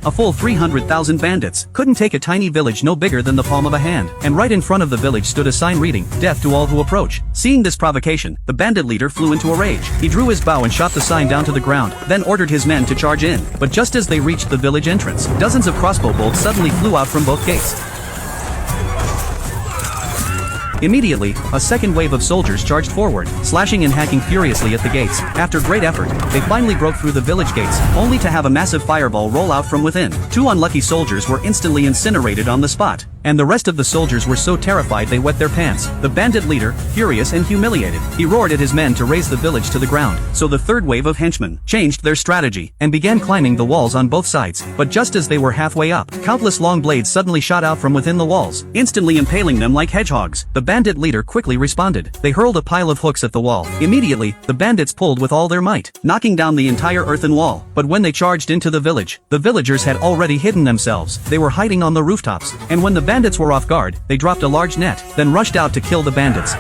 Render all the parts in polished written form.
A full 300,000 bandits couldn't take a tiny village no bigger than the palm of a hand, and right in front of the village stood a sign reading, "Death to all who approach." Seeing this provocation, the bandit leader flew into a rage. He drew his bow and shot the sign down to the ground, then ordered his men to charge in. But just as they reached the village entrance, dozens of crossbow bolts suddenly flew out from both gates. Immediately, a second wave of soldiers charged forward, slashing and hacking furiously at the gates. After great effort, they finally broke through the village gates, only to have a massive fireball roll out from within. Two unlucky soldiers were instantly incinerated on the spot, and the rest of the soldiers were so terrified they wet their pants. The bandit leader, furious and humiliated, he roared at his men to raze the village to the ground. So the third wave of henchmen changed their strategy and began climbing the walls on both sides. But just as they were halfway up, countless long blades suddenly shot out from within the walls, instantly impaling them like hedgehogs. The bandit leader quickly responded. They hurled a pile of hooks at the wall. Immediately, the bandits pulled with all their might, knocking down the entire earthen wall. But when they charged into the village, the villagers had already hidden themselves. They were hiding on the rooftops, and when the bandits were off guard, they dropped a large net, then rushed out to kill the bandits.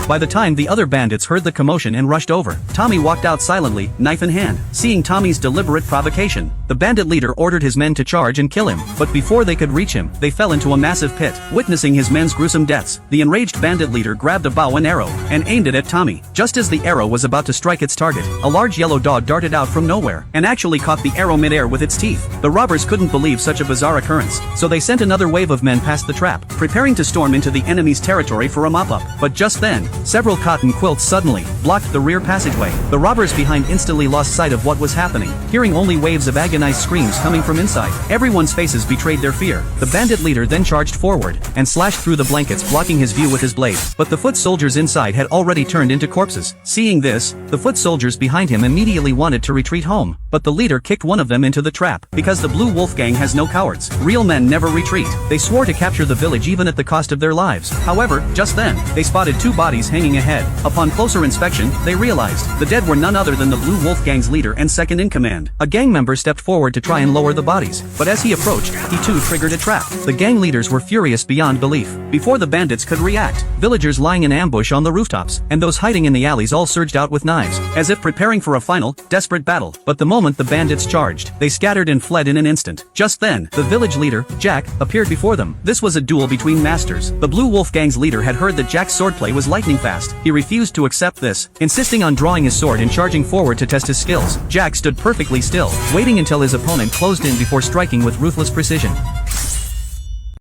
By the time the other bandits heard the commotion and rushed over, Tommy walked out silently, knife in hand. Seeing Tommy's deliberate provocation, the bandit leader ordered his men to charge and kill him. But before they could reach him, they fell into a massive pit. Witnessing his men's gruesome deaths, the enraged bandit leader grabbed a bow and arrow, and aimed it at Tommy. Just as the arrow was about to strike its target, a large yellow dog darted out from nowhere, and actually caught the arrow midair with its teeth. The robbers couldn't believe such a bizarre occurrence, so they sent another wave of men past the trap, preparing to storm into the enemy's territory for a mop-up. But just then, several cotton quilts suddenly blocked the rear passageway. The robbers behind instantly lost sight of what was happening, hearing only waves of agonized screams coming from inside. Everyone's faces betrayed their fear. The bandit leader then charged forward and slashed through the blankets, blocking his view with his blade. But the foot soldiers inside had already turned into corpses. Seeing this, the foot soldiers behind him immediately wanted to retreat home, but the leader kicked one of them into the trap. Because the Blue Wolf Gang has no cowards, real men never retreat. They swore to capture the village even at the cost of their lives. However, just then, they spotted two bodies hanging ahead. Upon closer inspection, they realized the dead were none other than the Blue Wolf Gang's leader and second-in-command. A gang member stepped forward to try and lower the bodies, but as he approached, he too triggered a trap. The gang leaders were furious beyond belief. Before the bandits could react, villagers lying in ambush on the rooftops, and those hiding in the alleys all surged out with knives, as if preparing for a final, desperate battle. But the moment the bandits charged, they scattered and fled in an instant. Just then, the village leader, Jack, appeared before them. This was a duel between masters. The Blue Wolf Gang's leader had heard that Jack's swordplay was lightning fast. He refused to accept this, insisting on drawing his sword and charging forward to test his skills. Jack stood perfectly still, waiting until his opponent closed in before striking with ruthless precision.